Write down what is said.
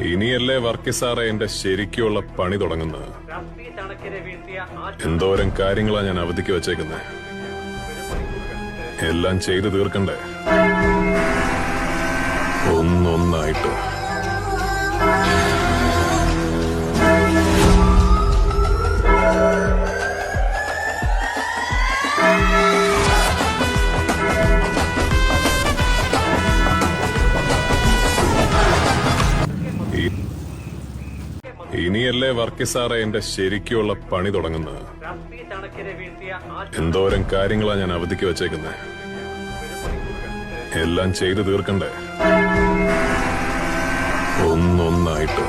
ഇനിയല്ലേ വർക്കിസാറെ എന്റെ ശരിക്കുള്ള പണി തുടങ്ങുന്നത്. എന്തോരം കാര്യങ്ങളാ ഞാൻ അവധിക്ക് വെച്ചേക്കുന്നത്. എല്ലാം ചെയ്തു തീർക്കണ്ടേ ഒന്നൊന്നായിട്ട്. ഇനിയല്ലേ വർക്കിസാറെ എന്റെ ശരിക്കുള്ള പണി തുടങ്ങുന്നത്. എന്തോരം കാര്യങ്ങളാ ഞാൻ അവധിക്ക് വെച്ചേക്കുന്നത്. എല്ലാം ചെയ്തു തീർക്കണ്ടേ ഒന്നൊന്നായിട്ട്.